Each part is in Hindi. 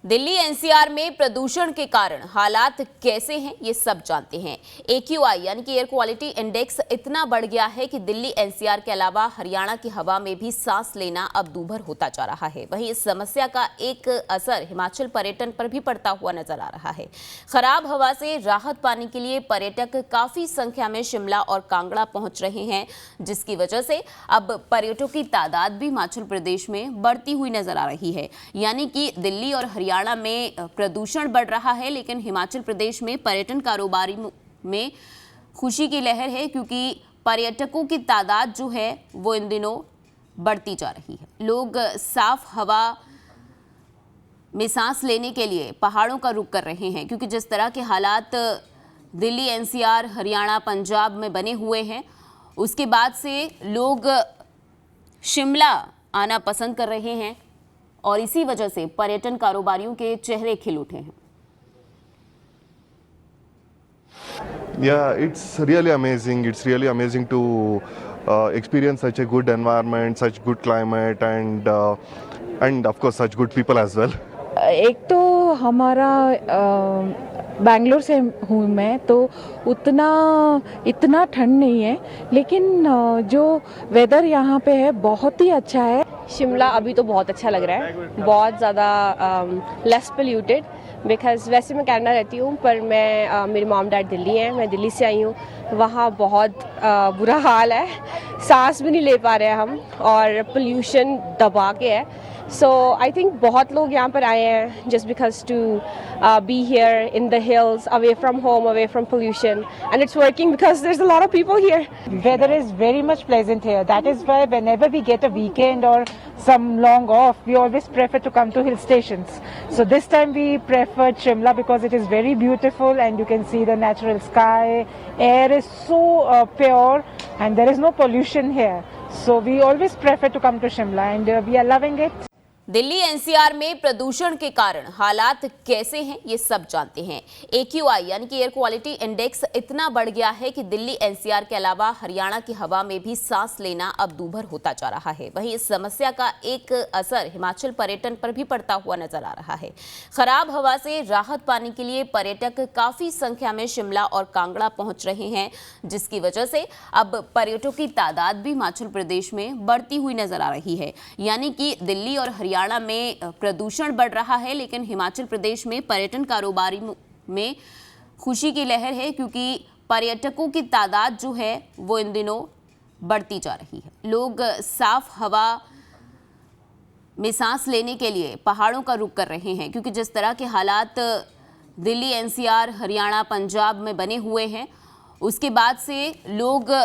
दिल्ली एनसीआर में प्रदूषण के कारण हालात कैसे हैं ये सब जानते हैं। AQI यानी कि एयर क्वालिटी इंडेक्स इतना बढ़ गया है कि दिल्ली एनसीआर के अलावा हरियाणा की हवा में भी सांस लेना अब दूभर होता जा रहा है। वहीं इस समस्या का एक असर हिमाचल पर्यटन पर भी पड़ता हुआ नजर आ रहा है। खराब हवा से राहत पाने के लिए पर्यटक काफी संख्या में शिमला और कांगड़ा पहुंच रहे हैं, जिसकी वजह से अब पर्यटकों की तादाद भी हिमाचल प्रदेश में बढ़ती हुई नजर आ रही है। यानी कि दिल्ली और हरियाणा में प्रदूषण बढ़ रहा है, लेकिन हिमाचल प्रदेश में पर्यटन कारोबारी में खुशी की लहर है, क्योंकि पर्यटकों की तादाद जो है वो इन दिनों बढ़ती जा रही है। लोग साफ हवा में सांस लेने के लिए पहाड़ों का रुख कर रहे हैं, क्योंकि जिस तरह के हालात दिल्ली एनसीआर हरियाणा पंजाब में बने हुए हैं, उसके बाद से लोग शिमला आना पसंद कर रहे हैं और इसी वजह से पर्यटन कारोबारियों के चेहरे खिल उठे हैं। Yeah, it's really amazing. It's really amazing to experience such a good environment, such good climate, and of course such good people as well. एक तो हमारा बैंगलोर से हूँ मैं, तो इतना ठंड नहीं है, लेकिन जो वेदर यहाँ पे है बहुत ही अच्छा है। शिमला अभी तो बहुत अच्छा लग रहा है, बहुत ज़्यादा लेस पोल्यूटेड। बिकॉज़ वैसे मैं कनाडा रहती हूँ, पर मैं मेरी मॉम डैड दिल्ली हैं, मैं दिल्ली से आई हूँ। वहाँ बहुत बुरा हाल है, सांस भी नहीं ले पा रहे हैं हम, और पोल्यूशन दबा के है। सो आई थिंक बहुत लोग यहाँ पर आए हैं just because to be here in the hills, away from home, away from pollution, and it's working because there is a lot of people here. Weather is very much pleasant here. That is why whenever we get a weekend or some long off, we always prefer to come to hill stations. So this time we preferred Shimla because it is very beautiful and you can see the natural sky. Air is so pure and there is no pollution here. So we always prefer to come to Shimla and we are loving it. Delhi NCR में प्रदूषण के कारण हालात कैसे हैं ये सब जानते हैं। AQI यानी कि एयर क्वालिटी इंडेक्स इतना बढ़ गया है कि दिल्ली एनसीआर के अलावा हरियाणा की हवा में भी सांस लेना अब दूभर होता जा रहा है। वहीं इस समस्या का एक असर हिमाचल पर्यटन पर भी पड़ता हुआ नजर आ रहा है। खराब हवा से राहत पाने के लिए पर्यटक काफी संख्या में शिमला और कांगड़ा पहुंच रहे हैं, जिसकी वजह से अब पर्यटकों की तादाद भी हिमाचल प्रदेश में बढ़ती हुई नजर आ रही है। यानी कि दिल्ली और हरियाणा में प्रदूषण बढ़ रहा है, लेकिन हिमाचल प्रदेश में पर्यटन कारोबारी में खुशी की लहर है, क्योंकि पर्यटकों की तादाद जो है वो इन दिनों बढ़ती जा रही है। लोग साफ हवा में सांस लेने के लिए पहाड़ों का रुख कर रहे हैं, क्योंकि जिस तरह के हालात दिल्ली एनसीआर हरियाणा पंजाब में बने हुए हैं, उसके बाद से लोग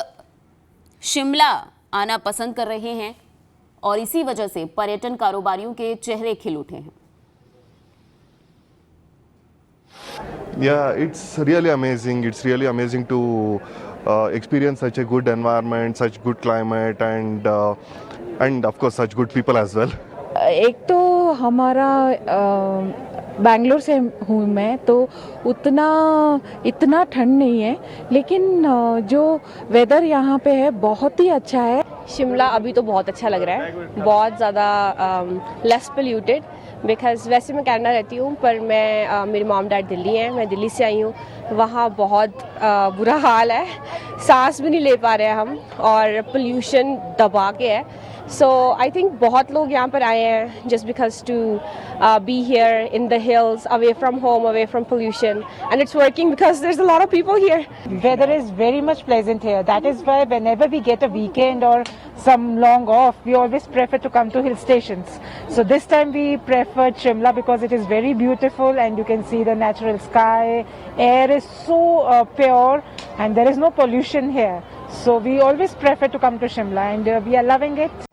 शिमला आना पसंद कर रहे हैं और इसी वजह से पर्यटन कारोबारियों के चेहरे खिल उठे हैं। Yeah, it's really amazing. It's really amazing to experience such a good environment, such good climate, and of course such good people as well. एक तो हमारा बैंगलोर से हूँ मैं, तो इतना ठंड नहीं है, लेकिन जो वेदर यहाँ पे है बहुत ही अच्छा है। शिमला अभी तो बहुत अच्छा लग रहा है, बहुत ज़्यादा लेस पोल्यूटेड। बिकॉज़ वैसे मैं कनाडा रहती हूँ, पर मैं मेरी मॉम डैड दिल्ली हैं, मैं दिल्ली से आई हूँ। वहाँ बहुत बुरा हाल है, सांस भी नहीं ले पा रहे हैं हम, और पोल्यूशन दबा के है। सो आई थिंक बहुत लोग यहाँ पर आए हैं just because to be here in the hills, away from home, away from pollution, and it's working because there is a lot of people here. Weather is very much pleasant here. That is why whenever we get a weekend or some long off, we always prefer to come to hill stations. So this time we preferred Shimla because it is very beautiful and you can see the natural sky. Air is so pure and there is no pollution here. So we always prefer to come to Shimla and we are loving it.